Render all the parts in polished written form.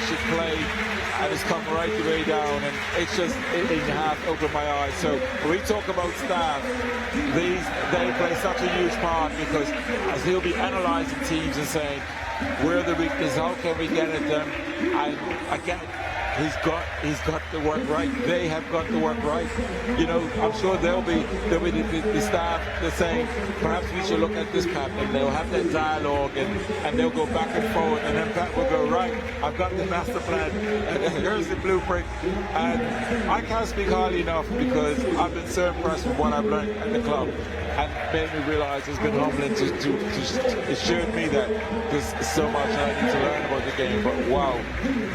should play, and it's come right the way down, and it's just, it has opened my eyes. So when we talk about staff, they play such a huge part, because as he'll be analysing teams and saying, where are the weaknesses, how can we get at them, and again, he's got the work right. They have got the work right. You know, I'm sure there'll be the staff that's saying, perhaps we should look at this, Pat, and they'll have that dialogue, and they'll go back and forward, and then Pat will go, right, I've got the master plan, and here's the blueprint. And I can't speak highly enough, because I've been so impressed with what I've learned at the club, and made me realise it's been humbling it showed me that there's so much I need to learn about the game. But wow,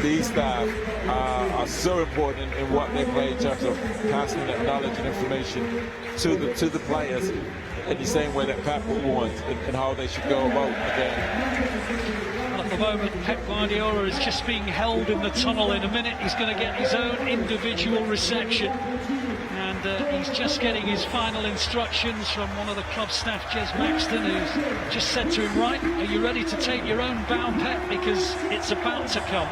these staff are so important in what they play in terms of passing that knowledge and information to the players in the same way that Pat would want, and how they should go about the game. At the moment, Pep Guardiola is just being held in the tunnel. In a minute, he's going to get his own individual reception. And he's just getting his final instructions from one of the club staff, Jez Maxton, who's just said to him, right, are you ready to take your own bow, Pep, because it's about to come.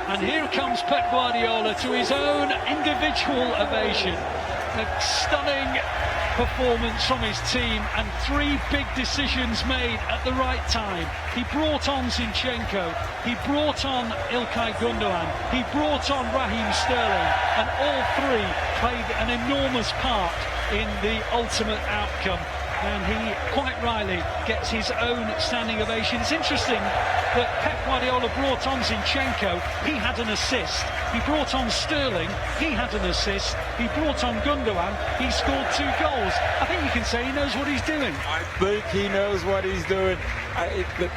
And here comes Pep Guardiola to his own individual ovation. A stunning performance from his team, and three big decisions made at the right time. He brought on Zinchenko, he brought on Ilkay Gundogan, he brought on Raheem Sterling, and all three played an enormous part in the ultimate outcome. And he quite rightly gets his own standing ovation. It's interesting that Pep Guardiola brought on Zinchenko, he had an assist. He brought on Sterling, he had an assist. He brought on Gundogan, he scored 2 goals. I think you can say he knows what he's doing. I think he knows what he's doing.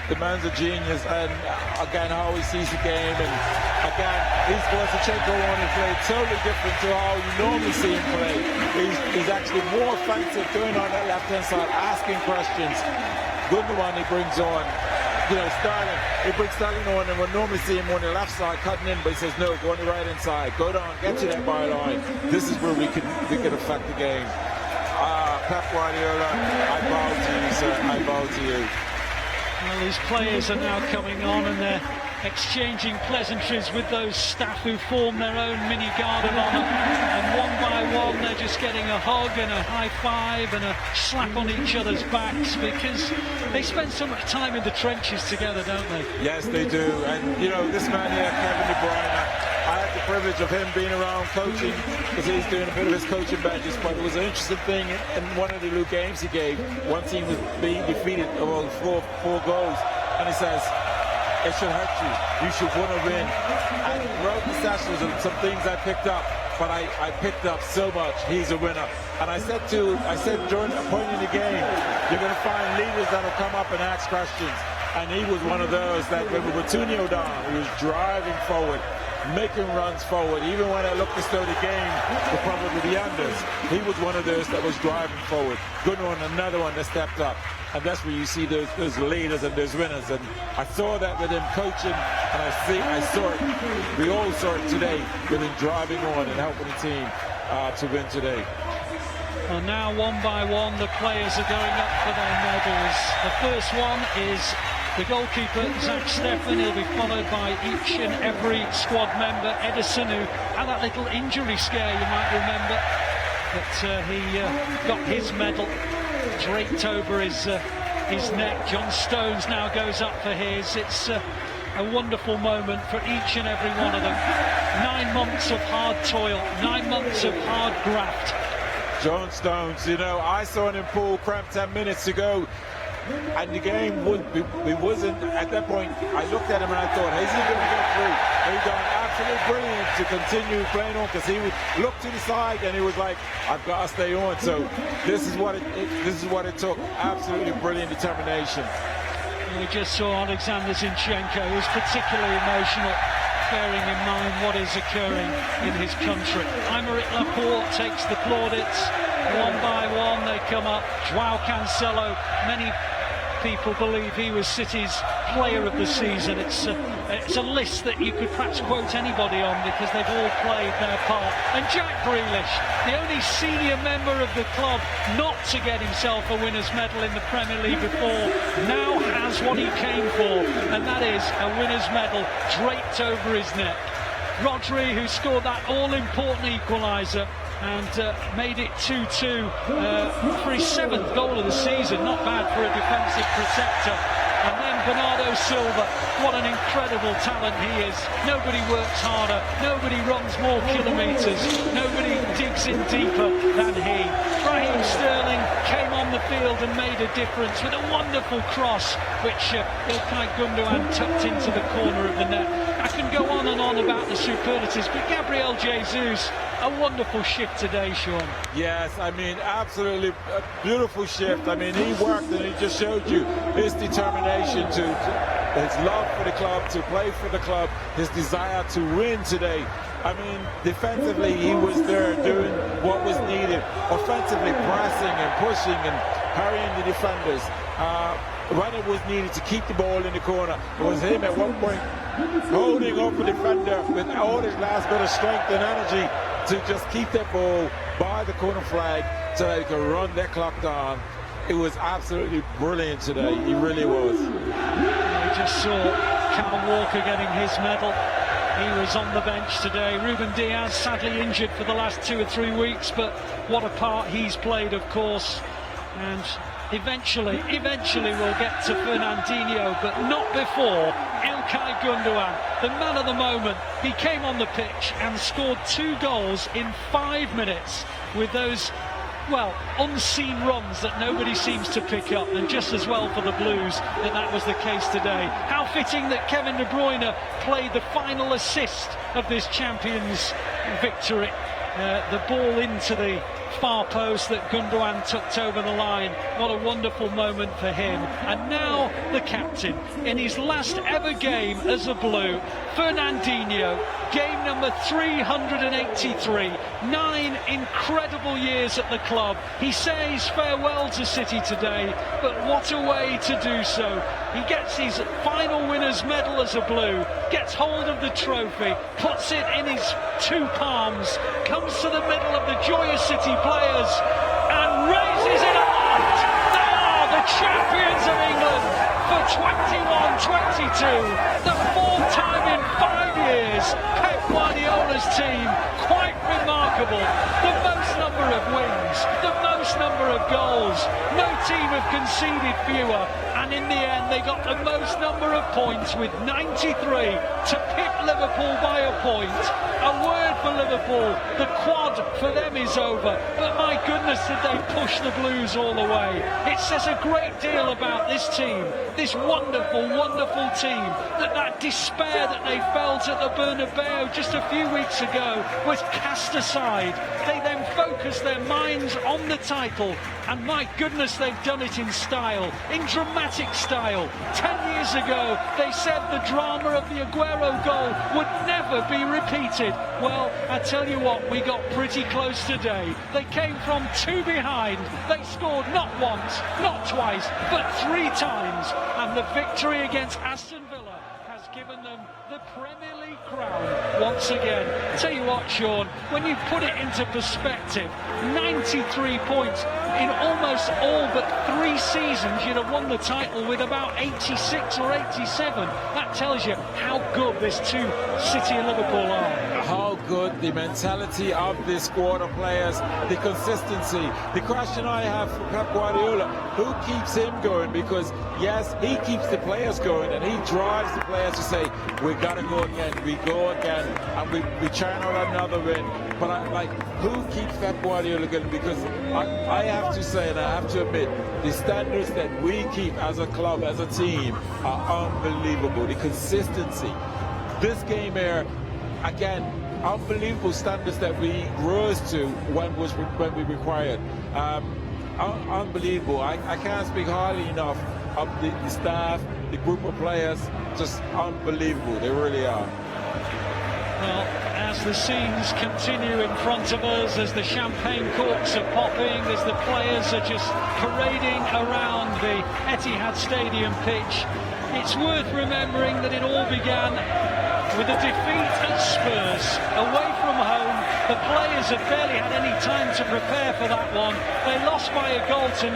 The man's a genius, and again, how he sees the game, and again, he's going to Zinchenko on and play totally different to how you normally see him play. He's actually more offensive, going on that left-hand side, asking questions. Gundogan he brings on, you know, Sterling. He brings Sterling on, and we'll normally see him on the left side cutting in, but he says no, go on the right-hand side, go down, get to that byline. This is where we can affect the game. Pep Guardiola, I bow to you, sir. I bow to you. Well, these players are now coming on, and they're exchanging pleasantries with those staff who form their own mini guard of honour, and one by one they're just getting a hug and a high five and a slap on each other's backs, because they spend so much time in the trenches together, don't they? Yes, they do. And you know, this man here, Kevin De Bruyne, I had the privilege of him being around coaching, because he's doing a bit of his coaching badges, but it was an interesting thing in one of the little games he gave. One team was being defeated over four goals, and he says, it should hurt you. You should want to win. And throughout the sessions, some things I picked up, but I picked up so much. He's a winner. And I said during a point in the game, you're going to find leaders that will come up and ask questions. And he was one of those that when we were 2-0 down, he was driving forward, making runs forward. Even when I looked as though the game would probably be unders, he was one of those that was driving forward. Good one, another one that stepped up. And that's where you see those leaders and those winners. And I saw that with him coaching, and I saw it. We all saw it today with him driving on and helping the team to win today. Well, now one by one the players are going up for their medals. The first one is the goalkeeper, Zach Steffen. He'll be followed by each and every squad member. Edison, who had that little injury scare, you might remember, but he got his medal draped over his neck. John Stones now goes up for his. It's a wonderful moment for each and every one of them. 9 months of hard toil, 9 months of hard graft. John Stones, you know, I saw him pull cramp 10 minutes ago, and the game wasn't, at that point, I looked at him and I thought, is he going to get through? He done absolutely brilliant to continue playing on, because he would look to the side and he was like, I've got to stay on. So this is what it took. Absolutely brilliant determination. We just saw Alexander Zinchenko, who's particularly emotional, bearing in mind what is occurring in his country. Aymeric Laporte takes the plaudits. One by one they come up. Joao Cancelo, many people believe he was City's player of the season. It's it's a list that you could perhaps quote anybody on, because they've all played their part. And Jack Grealish, the only senior member of the club not to get himself a winner's medal in the Premier League before, now has what he came for, and that is a winner's medal draped over his neck. Rodri, who scored that all-important equaliser and made it 2-2 for his 7th goal of the season. Not bad for a defensive protector. And then Bernardo Silva, what an incredible talent he is. Nobody works harder, nobody runs more kilometres, nobody digs in deeper than he. Raheem Sterling came on the field and made a difference with a wonderful cross, which Ilkay Gundogan tucked into the corner of the net. I can go on and on about the superlatives, but Gabriel Jesus, a wonderful shift today, Sean. Yes, I mean, absolutely a beautiful shift. I mean, he worked and he just showed you his determination, his love for the club, to play for the club, his desire to win today. I mean, defensively, he was there doing what was needed. Offensively, pressing and pushing and harrying the defenders. When it was needed to keep the ball in the corner, it was him at one point holding up a defender with all his last bit of strength and energy to just keep that ball by the corner flag so they could run their clock down. It was absolutely brilliant today. He really was. We just saw Cal Walker getting his medal. He was on the bench today. Ruben Diaz sadly injured for the last 2 or 3 weeks, but what a part he's played, of course. And eventually we'll get to Fernandinho, but not before Ilkay Gundogan, the man of the moment. He came on the pitch and scored 2 goals in 5 minutes with those, well, unseen runs that nobody seems to pick up, and just as well for the Blues that was the case today. How fitting that Kevin De Bruyne played the final assist of this Champions victory. The ball into the far post that Gundogan tucked over the line. What a wonderful moment for him. And now the captain, in his last ever game as a Blue, Fernandinho, game number 383, 9 incredible years at the club. He says farewell to City today, but what a way to do so. He gets his final winner's medal as a Blue, gets hold of the trophy, puts it in his 2 palms, comes to the middle of the joyous City players and raises it aloft. They are the champions of England for 21-22, the 4th time in 5 years. Pep Guardiola's team, quite remarkable. The most number of wins, the most number of goals. No team have conceded fewer, and in the end they got the most number of points with 93 to pick Liverpool by a point. A word for Liverpool, the quad for them is over, but my goodness did they push the Blues all the way. It says a great deal about this team, this wonderful, wonderful team, that despair that they felt at the Bernabeu just a few weeks ago was cast aside. They then focused their minds on the title, and my goodness, they've done it in style, in dramatic style. 10 years ago, they said the drama of the Aguero goal would never be repeated. Well, I tell you what, we got pretty close today. They came from 2 behind. They scored not once, not twice, but 3 times. And the victory against Aston Villa has given them the Premier League crown once again. Tell you what, Sean, when you put it into perspective, 93 points in almost all but 3 seasons. You'd have won the title with about 86 or 87. That tells you how good this 2 City and Liverpool are. How good the mentality of this squad of players, the consistency. The question I have for Pep Guardiola, who keeps him going? Because yes, he keeps the players going and he drives the players to say, we gotta go again, we go again, and we churn out another win. But who keeps Pep Guardiola going? Because I have to say, and I have to admit, the standards that we keep as a club, as a team, are unbelievable. The consistency. This game here, again, unbelievable standards that we rose to when we required. Unbelievable. I can't speak highly enough of the staff, the group of players. Just unbelievable. They really are. Well, as the scenes continue in front of us, as the champagne corks are popping, as the players are just parading around the Etihad Stadium pitch, it's worth remembering that it all began with a defeat at Spurs, away from home. The players have barely had any time to prepare for that one. They lost by 1-0,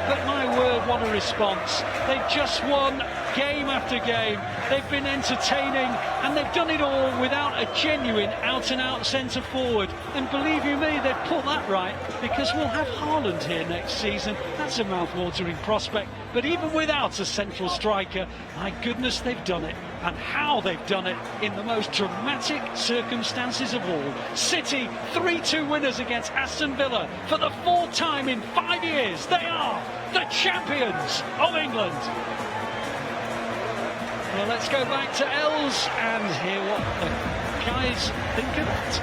but my word, what a response. They've just won game after game. They've been entertaining, and they've done it all without a genuine out-and-out centre forward. And believe you me, they've put that right, because we'll have Haaland here next season. That's a mouth-watering prospect. But even without a central striker, my goodness, they've done it. And how they've done it in the most dramatic circumstances of all. City 3-2 winners against Aston Villa for the 4th time in 5 years. They are the champions of England. Well, let's go back to Els and hear what the guys think of it.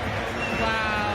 Wow.